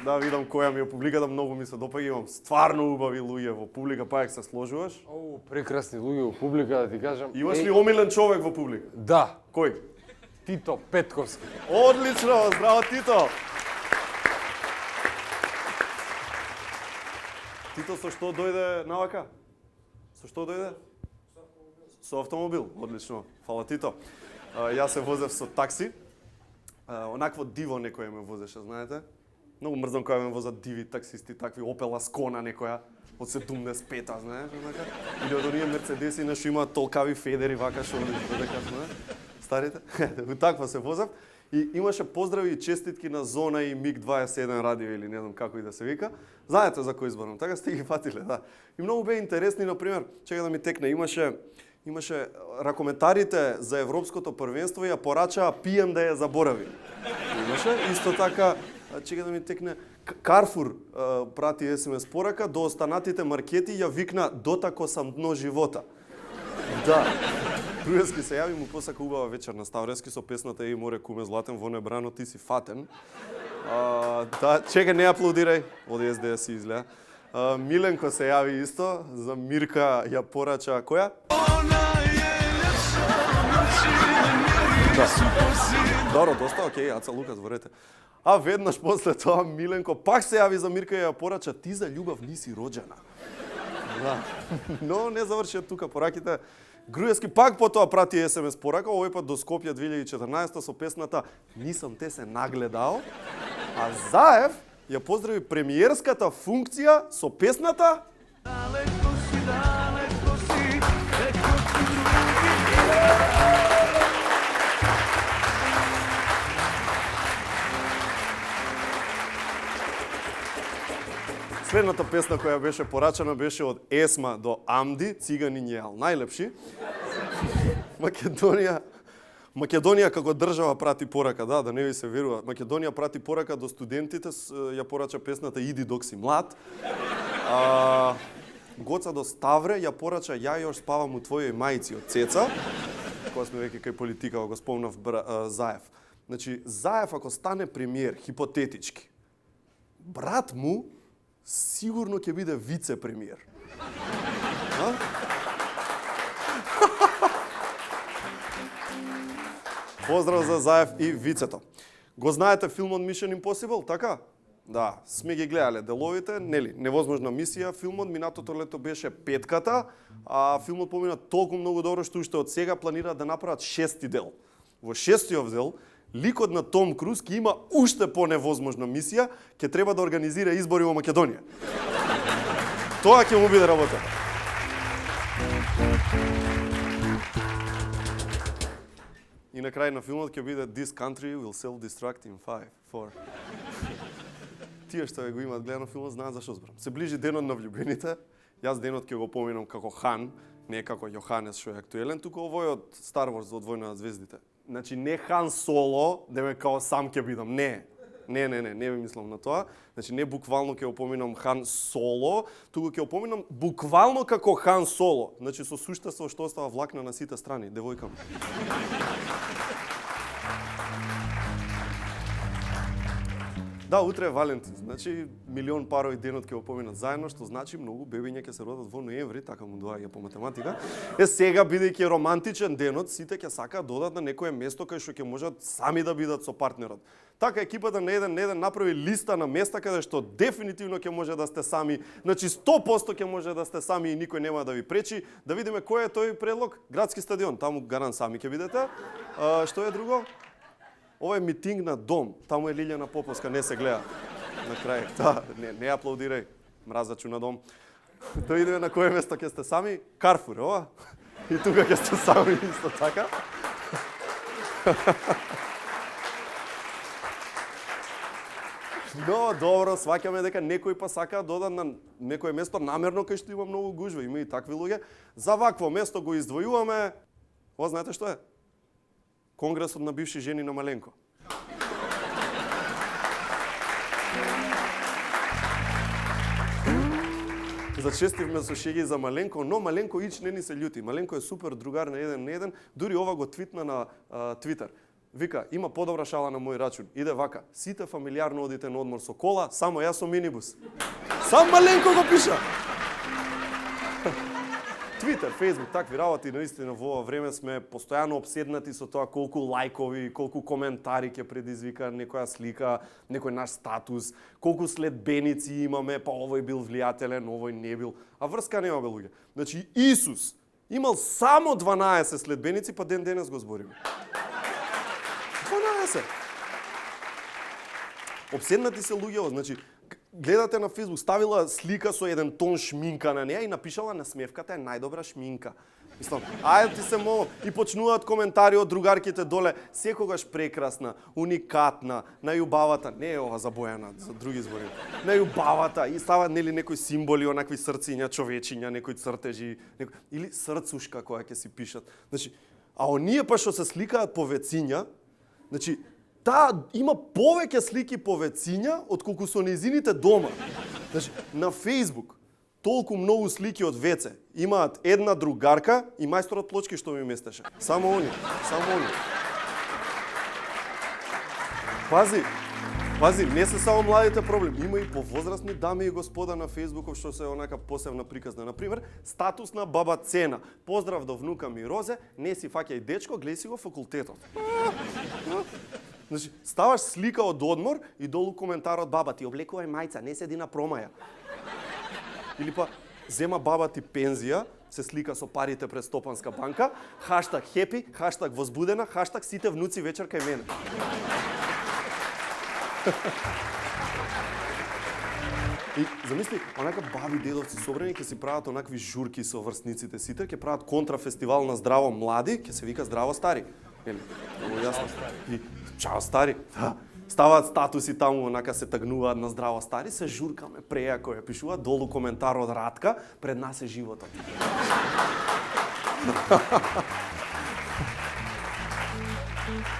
Да видам која ми е публиката, многу ми се допаѓа, имам стварно убави луѓе во публика, па се сложуваш? О, прекрасни луѓе во публика, да ти кажам. Имаш ли омилен човек во публика? Да. Кој? Тито Петковски. Одлично, здраво Тито! Тито со што дојде навака? Со што дојде? Со автомобил, одлично. Фала Тито. Јас се возев со такси. Онакво диво некој ме возеше, знаете? Многу мрзам кога ме возат диви таксисти, такви Opel Ascona некоја од 75-та, знаеш, онака? Или од оние Мерцедеси на што имаат толкави федери вака што дека, знаеш? Старите? Таква се возев. И имаше поздрави и честитки на Зона и МиГ-21 радио или не знам како и да се вика. Знаете за кој изборам, така сте ги фатиле, да. И многу беа интересни, например, чека да ми текне, имаше ракометарите за Европското првенство ја порачаа пијам да ја заборави. Имаше исто така, чека да ми текне, Карфур прати SMS порака, до останатите маркети ја викна дотако сам дно живота. Да. Груевски се јави, му посака убава вечер на Ставрески со песната Еј море куме златен, во небрано ти си фатен. Да, чека, не аплодирај, од СДС си изгледа. Миленко се јави исто, за Мирка ја порача, која? Да. Добро, доста, окей, Аца Лукас, ворете. А веднаш после тоа Миленко пак се јави за Мирка и ја порача, ти за љубав ниси роđена. Да. Но не завршија тука пораките. Груевски пак потоа прати SMS порака, овој пат до Скопје 2014 со песната Нисам те се нагледал. А Заев ја поздрави премиерската функција со песната Далеко си, еко ти Следната песна која беше порачана беше од Есма до Амди, Циганин јал најлепши. Македонија како држава прати порака, да не ви се верува. Македонија прати порака до студентите, ја порача песната Иди док си млад. Гоца до Ставре ја порача Ја још спавам у твојој мајци од Цеца. Кога сме веќе кај политика, го спомнав Заев. Значи, Заев ако стане премиер, хипотетички, брат му сигурно ќе биде вице-премиер. Поздрав за Заев и вицето. Го знаете филмот Mission Impossible, така? Да, сме ги гледале деловите, нели, невозможна мисија, филмот минатото лето беше петката, а филмот помина толку многу добро што уште од сега планираат да направат 6-ти дел. Во 6-тиот дел ликот на Том Круз ќе има уште по-невозможна мисија, ќе треба да организира избори во Македонија. Тоа ќе му биде работа. И на крај на филмот ќе биде This country will self-destruct in 5, 4. Тие што го имаат гледано филмот знаат зашто зборам. Се ближи денот на влюбените. Јас денот ќе го поминам како Хан, не како Јоханес што е актуелен, туку овој од Star Wars од Војна на звездите. Значи не Хан Соло, да ме као сам ќе бидам, не ви мислам на тоа. Значи не буквално ќе опоминам Хан Соло, туку ќе опоминам буквално како Хан Соло. Значи со суштество што остава влакна на сите страни, девојкам. Да, утре е Валентин, значи милион парови денот ќе опоминат заедно, што значи многу бебиња ќе се родат во ноември, така му доаѓа по математика. Сега бидејќи романтичен денот, сите ќе сакаат да одат на некое место кај што ќе можат сами да бидат со партнерот. Така екипата на еден направи листа на места каде што дефинитивно ќе може да сте сами, значи 100% ќе може да сте сами и никој нема да ви пречи. Да видиме кој е тој предлог? Градски стадион, таму гарант сами ќе бидете. Што е друго? Ова е митинг на дом, таму е Лилјана Поповска, не се гледа. На крај, да, не аплаудирај, мразачу на дом. Да видиме на кое место ќе сте сами, Карфур, ова? И тука ќе сте сами, исто така. Но, добро, сваќаме дека некој па сака да одат на некое место намерно кај што има многу гужва, има и такви луѓе. За вакво место го издвојуваме, ова знаете што е? Конгресот на бивши жени на Маленко. Зачестивме со шеги за Маленко, но Маленко ич не ни се љути. Маленко е супер другар на еден, дури ова го твитна на Твитер. Вика, има подобра шала на мој рачун. Иде вака, сите фамилиарно одите на одмор со кола, само јас со минибус. Сам маленко го пиша. Твитер, Фейсбук, такви работи, наистина во ова време сме постојано обседнати со тоа колку лајкови, колку коментари ќе предизвика некоја слика, некој наш статус, колку следбеници имаме, па овој бил влијателен, овој не бил, а врска нема бе луѓе. Значи Исус имал само 12 следбеници, па ден денес го збориме. 12. Обседнати се луѓе, значи гледате на Фейсбук, ставила слика со еден тон шминка на неа и напишала насмевката е најдобра шминка. Мислам, ајде ти се молам. И почнуваат коментари од другарките доле, секогаш прекрасна, уникатна, најубавата, не е ова за Бојана, за други збори. Најубавата и ставаат нели некои символи, онакви срциња, човечиња, некои цртежи, или срцушка која ќе си пишат. Значи, а оние па што се сликаат по вециња, значи таа има повеќе слики по вециња отколку со незините дома. Значи, на Фейсбук толку многу слики од веце имаат една другарка и мајсторот плочки што ми местеше. Само они. Пази, не се само младите проблем, има и повозрастни дами и господа на Фейсбуков што се онака посебна приказна. Например, статус на баба Цена. Поздрав до внука ми Розе, не си фаќај дечко, гледај си го факултетот. Значи, ставаш слика од одмор и долу коментар од баба ти облекувај мајца, не седи на промаја. Или па зема баба ти пензија, се слика со парите пред Стопанска банка, хаштаг хепи, хаштаг возбудена, хаштаг сите внуци вечер кај мене. И замисли, онака баби, дедовци собрани ќе си прават онакви журки со врсниците сите, ќе прават контрафестивал на здраво млади, ќе се вика здраво стари. Нели? Много јасно. И чао стари. Ставаат статуси таму, онака се тагнуваат на здраво стари, се журкаме прејако ја пишуваат, долу коментар од Радка, пред нас е животот.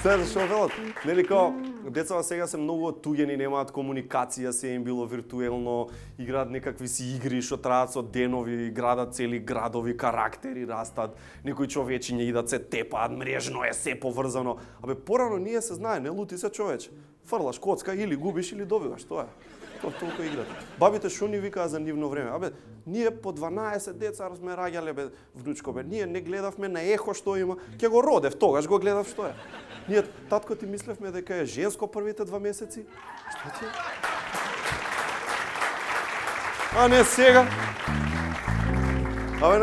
Сега што велат? Нели као децата сега се многу оттуѓени, немаат комуникација, се им било виртуелно, играат некакви си игри што траат со денови, градат цели градови, карактери растат, некои човечиња идат се тепаат, мрежно е се поврзано. Абе порано ние се знае, не лути се човече. Фрлаш коцка или губиш или добиваш, тоа е. Тоа толку играте. Бабите што ни викаа за нивно време? Абе, ние по 12 деца сме раѓале бе внучко бе. Ние не гледавме на ехо што има, ќе го родев, тогаш го гледав што е. Ние татко ти мислевме дека е женско првите 2 месеци. Што ти? А не сега. Абе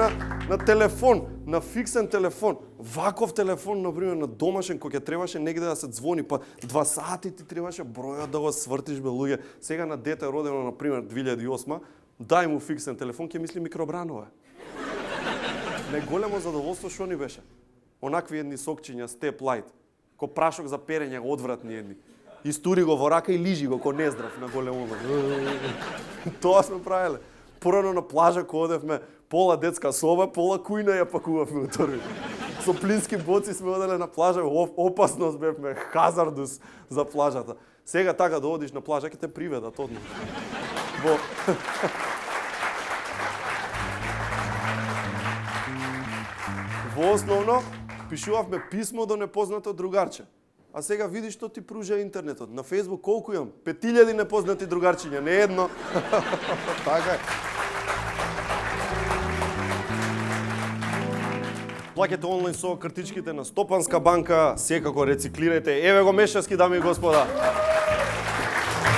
на телефон, на фиксен телефон, ваков телефон, например, на домашен, кој ќе требаше негде да се звони, па 2 сати ти требаше бројот да го свртиш бе луѓе. Сега на дете родено, например, 2008, дај му фиксен телефон, ќе мисли микробранове. Најголемо задоволство што ни беше? Онакви едни сокчиња, Step Light, ко прашок за перење, одвратни едни. Истури го во рака и лижи го ко нездрав на големо. Тоа сме правеле. Порано на плажа кога одевме, пола детска соба, пола кујна ја пакувавме утори. Со плински боци сме оделе на плажа, опасност бевме, хазардус за плажата. Сега така да одиш на плажа, ќе те приведат одма. Во основно, пишувавме писмо до непознато другарче. А сега видиш што ти пружа интернетот. На Фейсбук колку имам? 5000 непознати другарчиња, не едно. Така е. Плаќате онлайн со картичките на Стопанска банка, секако рециклирајте. Еве го Мешевски, дами и господа.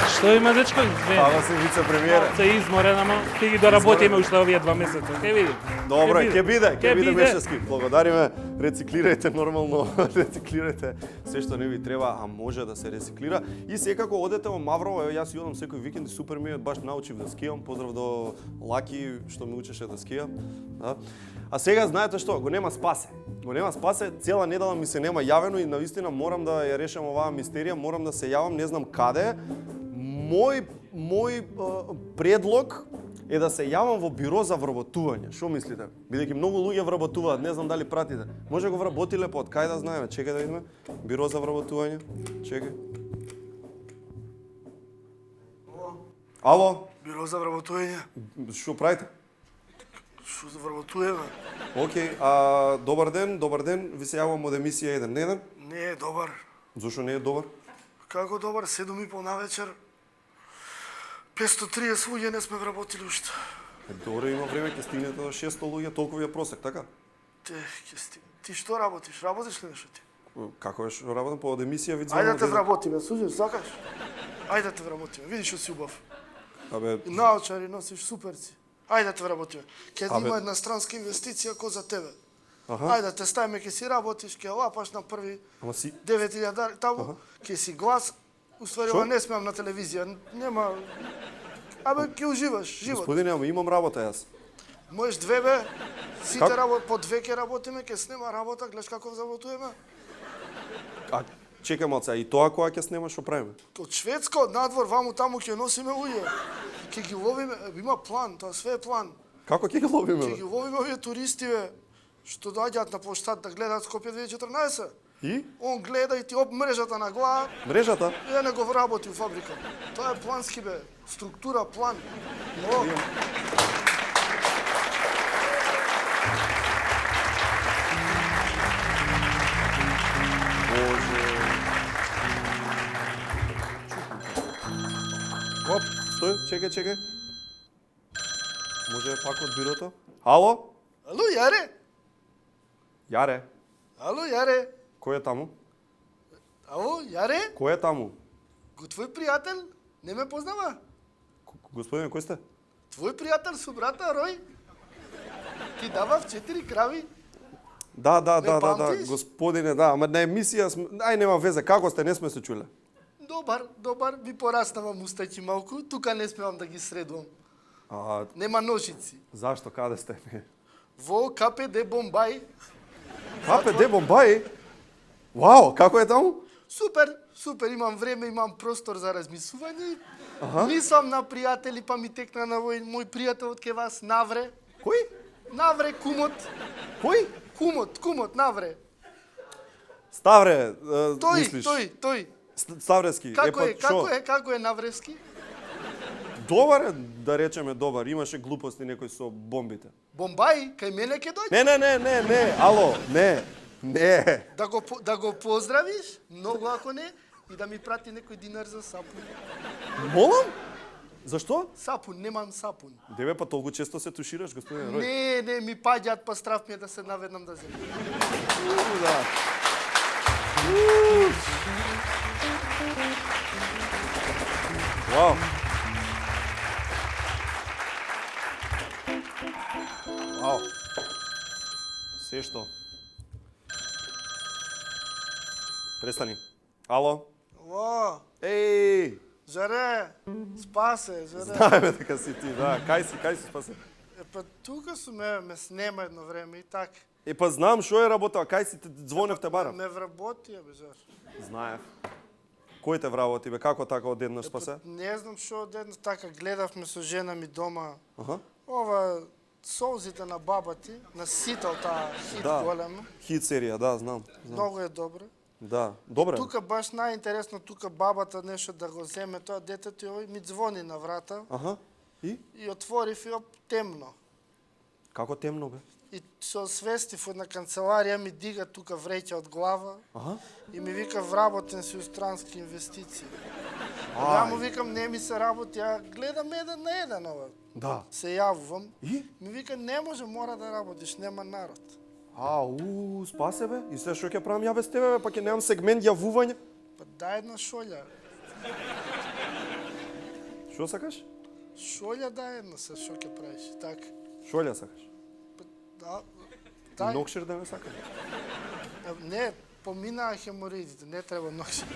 Што има, дечко? Ава се вице-премиера. Се изморен, ама ќе ги доработиме уште овие 2 месеца. Ќе види. Добро, ќе биде Мешевски. Благодариме. Рециклирајте нормално, рециклирајте се што не ви треба, а може да се рециклира. И секако одете во Маврово, јас јодам секој викенд и супер ми е, баш научив да скијам. Поздрав до Лаки што ме учеше да скијам. Да. А сега знаете што, го нема спасе. Го нема спасе, цела недела ми се нема јавено и навистина морам да ја решам оваа мистерија, морам да се јавам, не знам каде. Мој предлог е да се јавам во биро за вработување. Што мислите? Бидејќи многу луѓе вработуваат, не знам дали пратите. Може го вработиле, па од кај да знаеме? Чекај да видиме. Биро за вработување. Чекај. Ало? Биро за вработување. Што правите? Што за вработуваме? Океј, добар ден, ви се јавам од емисија 1. Не, Не е добар. Зошто не е добар? Како добар, 7:30 на вечер. 530 луѓе не сме вработили уште. Добре, има време, ќе стигнете до 600 луѓе, толку е просек, така? Ти што работиш? Работиш ли нешто ти? Како е што работам по емисија вид Ајде да те вработиме, слушаш, сакаш? Ајде да те вработиме, видиш што си убав. Абе, И наочари носиш, супер си. Ајде да те вработиме. Ќе Абе. има една странска инвестиција ко за тебе. аха, Ајде да те ставиме, ќе си работиш, ќе лапаш на први ама си 9.000 таму, ќе си глас. Уствари, Шо? ова не смеам на телевизија, нема... Абе, ќе уживаш, живот. Господине, ама имам работа јас. Можеш две бе, сите Како? работа, по две ќе работиме, ќе снема работа, гледаш како заработуваме. А чекај малце, а и тоа кога ќе снемаш што правиме? Од Шведска, од надвор, ваму таму ќе носиме луѓе. Ќе ги ловиме, има план, тоа све е план. Како ќе ги ловиме? Ќе ги Бе? ловиме овие туристи, бе, што доаѓаат на площад да гледаат Скопје 2014. И Он гледа и ти об мрежата на глава, мрежата? и да не го вработи у фабрика. Тоа е плански, бе, структура, план. Но, Боже. Оп, стој, чекај. Може пак од бирото? Ало? ало, Јаре? Јаре, Ало, Јаре? кој е таму? Ало, Јаре? Кој е таму? Го твој пријател? Не ме познава? Господине, кој сте? Твој пријател со брата Рој? Ти давав 4 крави? Да, памтиш? господине, да, ама на емисија сме... Ај, нема везе, како сте, не сме се чуле. Добар, ми пораснава мустаки малку, тука не смеам да ги средувам. А, Нема ножици. зашто, каде сте? Во КПД Бомбај, КПД Бомбај? Вау, како е таму? супер, имам време, имам простор за размислување. Мислам на пријатели, па ми текна на мој пријател од ке вас, Навре. Кој? Навре, кумот. Кој? Кумот, Навре. Ставре, мислиш? Тој. Ставрески. Како е Наврески? Добар е, да речеме добар. Имаше глупости некој со бомбите. Бомбај, кај мене ќе дојде. Не, ало, не. Да го поздравиш, многу ако не, и да ми прати некој динар за сапун. Молам? Зашто? Сапун, немам сапун. Деве, па толку често се тушираш, господин Рој. Не, ми паѓаат, па страв ми е да се наведнам да земам. Да. Вау. Вау. Се што? Престани. Ало? Во, Еј! Жаре, спасе, Жаре. Знаеме дека си ти, да. Кај си спасе? Па тука су ме снема едно време и так. Па знам што е работа, кај си те звонев те барам. Ме вработи, бе, Жар. Знаев. Кој те вработи, бе? Како така одеднаш спасе? Не знам што одеднаш така гледавме со жена ми дома. Аха. Ова солзите на баба ти, на Сител, таа хит Да. голема. Хит серија, да, знам. Многу е добра. Да, добре. Тука баш најинтересно, тука бабата нешто да го земе тоа детето и ми звони на врата Аха. И отворив и темно. како темно бе? И се освестив од на канцеларија, ми дига тука вреќа од глава Аха. и ми вика вработен си у странски инвестиции. Ја му викам не ми се работи, ја гледам еден на еден ова. Да. Се јавувам. И? Ми вика не може, мора да работиш, нема народ. Спасе бе. И се што ќе правам ја без тебе бе, па ќе немам сегмент јавување. Па дај една шолја. Што сакаш? Шолја дај една се што ќе правиш. Така. Што ја сакаш? Да. Дај. Нокшир да ме сакаш? Не, поминаа хемороидите, не треба нокшир.